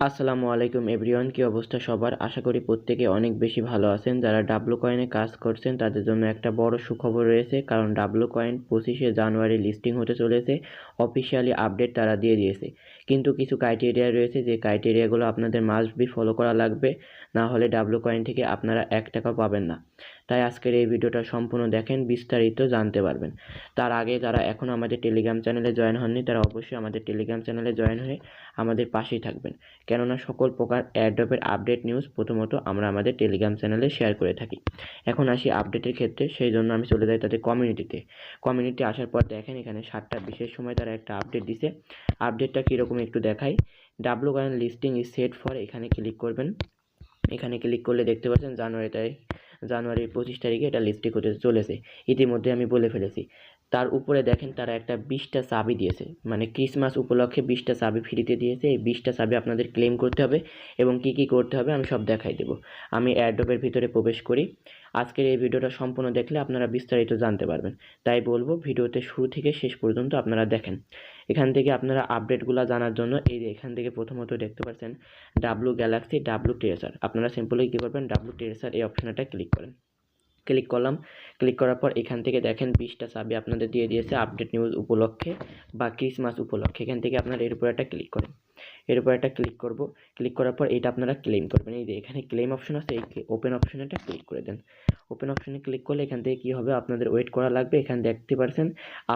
আসসালামু আলাইকুম এভরিওয়ান, কি অবস্থা সবার? আশা করি প্রত্যেকে অনেক বেশি ভালো আছেন। যারা ডাব্লু কয়েনে কাজ করছেন তাদের জন্য একটা বড় সুখবর রয়েছে, কারণ ডাব্লু কয়েন 25শে জানুয়ারি লিস্টিং হতে চলেছে। অফিসিয়ালি আপডেট তারা দিয়ে দিয়েছে, কিন্তু কিছু ক্রাইটেরিয়া রয়েছে, যে ক্রাইটেরিয়াগুলো আপনাদের মাস্ট বি ফলো করা লাগবে, না হলে ডাব্লু কয়েন থেকে আপনারা 1 টাকাও পাবেন না। তাই আজকের এই ভিডিওটা সম্পূর্ণ দেখেন, বিস্তারিত জানতে পারবেন। তার আগে যারা এখনও আমাদের টেলিগ্রাম চ্যানেলে জয়েন হননি, তারা অবশ্যই আমাদের টেলিগ্রাম চ্যানেলে জয়েন হয়ে আমাদের পাশেই থাকবেন, কেননা সকল প্রকার এয়ারড্রপের আপডেট নিউজ প্রথমত আমরা আমাদের টেলিগ্রাম চ্যানেলে শেয়ার করে থাকি। এখন আসি আপডেটের ক্ষেত্রে, সেই জন্য আমি চলে যাই তাদের কমিউনিটিতে। কমিউনিটি আসার পর দেখেন এখানে 7টা বিশেষ সময় তারা একটা আপডেট দিছে। আপডেটটা কীরকম একটু দেখাই। W coin listing is set for, এখানে ক্লিক করবেন। এখানে ক্লিক করলে দেখতে পাচ্ছেন জানুয়ারির 25 তারিখে এটা লিস্টিং হতে চলেছে। ইতিমধ্যে আমি বলে ফেলেছি। তার উপরে দেখেন তারা একটা 20টা চাবি দিয়েছে, মানে ক্রিসমাস উপলক্ষে 20টা চাবি ফ্রিতে দিয়েছে। এই 20টা চাবি আপনাদের ক্লেম করতে হবে, এবং কি কি করতে হবে আমি সব দেখাই দেব। আমি এয়ারড্রপের ভিতরে প্রবেশ করি। আজকের এই ভিডিওটা সম্পূর্ণ দেখলে আপনারা বিস্তারিত জানতে পারবেন, তাই বলবো ভিডিওতে শুরু থেকে শেষ পর্যন্ত আপনারা দেখেন। এখান থেকে আপনারা আপডেটগুলো জানার জন্য এই যে এখান থেকে প্রথমত দেখতে পাচ্ছেন ডাব্লু গ্যালাক্সি ডাব্লু ট্রেসার। আপনারা সিম্পলি কী করবেন, ডাব্লু ট্রেসার এই অপশনটা ক্লিক করেন। ক্লিক করলাম। ক্লিক করার পর এখান থেকে দেখেন 20টা চাবি আপনাদের দিয়ে দিয়েছে আপডেট নিউজ উপলক্ষে বা ক্রিসমাস উপলক্ষে। এখান থেকে আপনারা এর উপর একটা ক্লিক করেন। এর উপর একটা ক্লিক করব। ক্লিক করার পর এটা আপনারা ক্লেম করবেন। এই যে এখানে ক্লেম অপশন আছে, এই ওপেন অপশনটা ক্লিক করে দেন। ওপেন অপশনে ক্লিক করলে এখান থেকে কী হবে, আপনাদের ওয়েট করা লাগবে। এখানে দেখতে পাচ্ছেন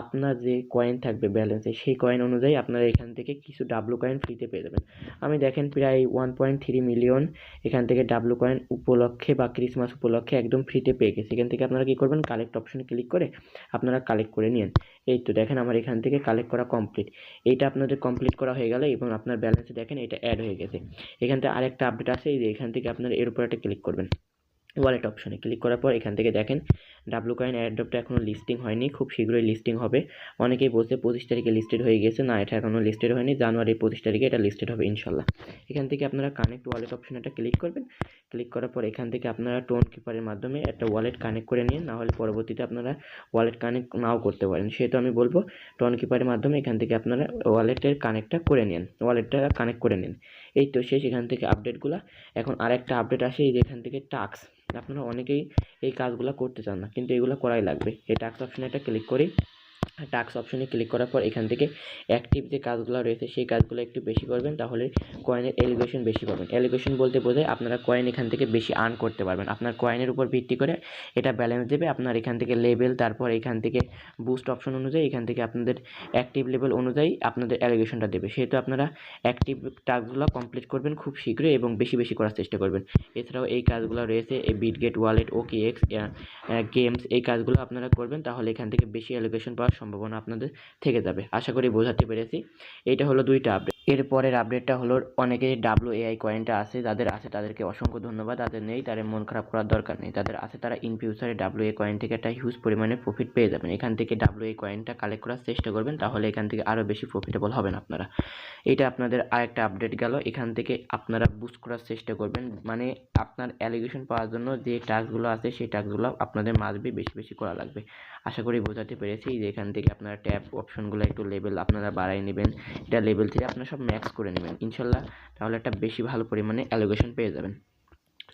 আপনার যে কয়েন থাকবে ব্যালেন্সে, সেই কয়েন অনুযায়ী আপনারা এখান থেকে কিছু ডাব্লু কয়েন ফ্রিতে পেয়ে যাবেন। আমি দেখেন প্রায় 1.3 মিলিয়ন এখান থেকে ডাব্লু কয়েন উপলক্ষে বা ক্রিসমাস উপলক্ষে একদম ফ্রিতে পেয়ে গেছি। এখান থেকে আপনারা কী করবেন, কালেক্ট অপশনে ক্লিক করে আপনারা কালেক্ট করে নিন। এই তো দেখেন আমার এখান থেকে কালেক্ট করা কমপ্লিট। এইটা আপনাদের কমপ্লিট করা হয়ে গেলে এবং আপনার ব্যালেন্সে দেখেন এটা অ্যাড হয়ে গেছে। এখান থেকে আরেকটা আপডেট আছে, এই যে এখান থেকে আপনারা এর উপর একটা ক্লিক করবেন। ওয়ালেট অপশনে ক্লিক করার পর এখান থেকে দেখেন ডাব্লু কয়েন এয়ারড্রপটা এখনও লিস্টিং হয়নি, খুব শীঘ্রই লিস্টিং হবে। অনেকেই বলছে 25 তারিখে লিস্টেড হয়ে গেছে, না, এটা এখনও লিস্টেড হয়নি। জানুয়ারির 25 তারিখে এটা লিস্টেড হবে ইনশাল্লাহ। এখান থেকে আপনারা কানেক্ট ওয়ালেট অপশনে একটা ক্লিক করবেন। ক্লিক করার পর এখান থেকে আপনারা টোন কিপারের মাধ্যমে একটা ওয়ালেট কানেক্ট করে নিন, না হলে পরবর্তীতে আপনারা ওয়ালেট কানেক্ট নাও করতে পারেন। সেহেতু আমি বলবো টোন কিপারের মাধ্যমে এখান থেকে আপনারা ওয়ালেটের কানেক্টটা করে নিন, ওয়ালেটটা কানেক্ট করে নিন। এই তো শেষ এখান থেকে আপডেটগুলো। এখন আরেকটা আপডেট আসে, এই যে এখান থেকে টাস্ক। আপনারা অনেকেই এই কাজগুলো করতে চান না, কিন্তু এগুলো করাই লাগবে। এই টাস্ক অপশনে একটা ক্লিক করি। টাস্ক অপশনে ক্লিক করার পর এখান থেকে অ্যাক্টিভ যে কাজগুলো রয়েছে সেই কাজগুলো একটু বেশি করবেন, তাহলে কয়েনের এলিগেশন বেশি পাবেন। এলিগেশন বলতে বোঝায় আপনারা কয়েন এখান থেকে বেশি আর্ন করতে পারবেন। আপনার কয়েনের উপর ভিত্তি করে এটা ব্যালেন্স দেবে। আপনার এখান থেকে লেভেল, তারপর এখান থেকে বুস্ট অপশন অনুযায়ী এখান থেকে আপনাদের অ্যাক্টিভ লেভেল অনুযায়ী আপনাদের এলিগেশনটা দেবে। সেহেতু আপনারা অ্যাক্টিভ টাস্কগুলো কমপ্লিট করবেন খুব শীঘ্রই এবং বেশি বেশি করার চেষ্টা করবেন। এছাড়াও এই কাজগুলো রয়েছে, এই বিটগেট ওয়ালেট, OKX গেমস, এই কাজগুলো আপনারা করবেন, তাহলে এখান থেকে বেশি অ্যালোকেশন পাওয়ার সম্ভাবনা আপনাদের থেকে যাবে। আশা করি বোঝাতে পেরেছি। এইটা হলো 2টা আপডেট। এরপরের আপডেটটা হলো অনেকেই WAI কয়েনটা আছে, যাদের আছে তাদেরকে অসংখ্য ধন্যবাদ। যাদের নেই তাদের মন খারাপ করার দরকার নেই। যাদের আছে তারা ইন ফিউচারে WAI কয়েন থেকে একটা হিউজ পরিমাণে প্রফিট পেয়ে যাবেন। এখান থেকে WAI কয়েনটা কালেক্ট করার চেষ্টা করবেন, তাহলে এখান থেকে আরও বেশি প্রফিটেবল হবেন আপনারা। এটা আপনাদের আরেকটা আপডেট গেল। এখান থেকে আপনারা বুস্ট করার চেষ্টা করবেন, মানে আপনার অ্যালিগেশন পাওয়ার জন্য যে টাস্কগুলো আছে সেই টাস্কগুলো আপনাদের মাসবি বেশি বেশি করা লাগবে। আশা করি বোঝাতে পেরেছি। যে এখান থেকে আপনারা ট্যাব অপশনগুলো একটু লেভেল আপনারা বাড়াই নেবেন, এটা লেভেল থেকে আপনারা সব ম্যাক্স করে নেবেন ইনশাল্লাহ, তাহলে একটা বেশি ভালো পরিমাণে অ্যালোকেশন পেয়ে যাবেন।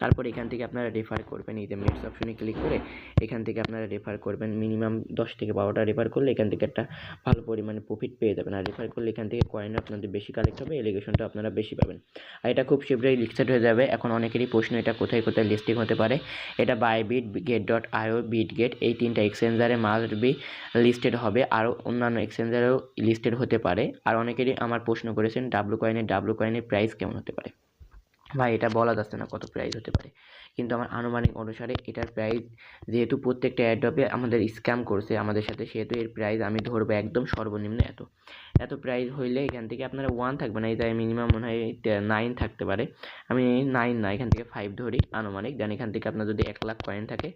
তারপর এখান থেকে আপনারা রেফার করবেন, এই যে মেটস অপশনে ক্লিক করে এখান থেকে আপনারা রেফার করবেন। মিনিমাম 10 থেকে 12টা রেফার করলে এখান থেকে একটা ভালো পরিমাণে প্রফিট পেয়ে যাবেন। আর রেফার করলে এখান থেকে কয়েন আপনাদের বেশি কালেক্ট হবে, এলিগেশনটা আপনারা বেশি পাবেন। আর এটা খুব শীঘ্রই লিস্টেড হয়ে যাবে। এখন অনেকেরই প্রশ্ন, এটা কোথায় কোথায় লিস্টিং হতে পারে। এটা বাইবিট, get.io, বিটগেট, এই 3টা এক্সচেঞ্জারে মাস্ট বি লিস্টেড হবে। আরও অন্যান্য এক্সচেঞ্জারেও লিস্টেড হতে পারে। আর অনেকেরই আমার প্রশ্ন করেছেন ডাব্লু কয়েনের প্রাইস কেমন হতে পারে। ভাই এটা বলা যাচ্ছে না কত প্রাইস হতে পারে, কিন্তু আমার আনুমানিক অনুসারে এটার প্রাইস, যেহেতু প্রত্যেকটা অ্যাড্রপে আমাদের স্ক্যাম করছে আমাদের সাথে, সেহেতু এর প্রাইস আমি ধরবো একদম সর্বনিম্ন এত প্রাইস হইলে এখান থেকে আপনারা 1 থাকবে না, এই তাই মিনিমাম মনে হয় 9 থাকতে পারে। আমি 9 না, এখান থেকে 5 ধরি আনুমানিক। দেন এখান থেকে আপনার যদি 1 লাখ কয়েন থাকে,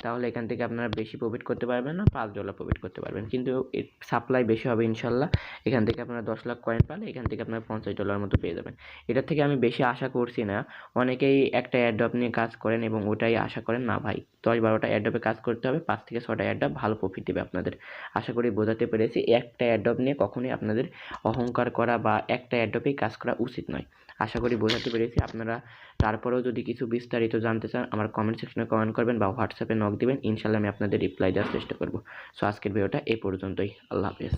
তাহলে এখান থেকে আপনারা বেশি প্রফিট করতে পারবেন না, $5 প্রফিট করতে পারবেন, কিন্তু সাপ্লাই বেশি হবে ইনশাল্লাহ। এখান থেকে আপনারা 10 লাখ কয়েন পালে এখান থেকে আপনারা $50 মতো পেয়ে যাবেন। এটার থেকে আমি বেশি আশা করছি না। অনেকেই একটা অ্যাড্রপ নিয়ে কাজ করে করেন এবং ওটাই আশা করেন, না ভাই 10-12টা অ্যাডোবে কাজ করতে হবে, 5 থেকে 6টা অ্যাডোব ভালো প্রফিট দেবে আপনাদের। আশা করি বোঝাতে পেরেছি। একটা অ্যাডোব নিয়ে কখনোই আপনাদের অহংকার করা বা একটা অ্যাডোবেই কাজ করা উচিত নয়। আশা করি বোঝাতে পেরেছি। আপনারা তারপরেও যদি কিছু বিস্তারিত জানতে চান আমার কমেন্ট সেকশনে কমেন্ট করবেন বা হোয়াটসঅ্যাপে নক দিবেন, ইনশাআল্লাহ আমি আপনাদের রিপ্লাই দেওয়ার চেষ্টা করব। সো আজকের ভিডিওটা এই পর্যন্তই। আল্লাহ হাফেজ।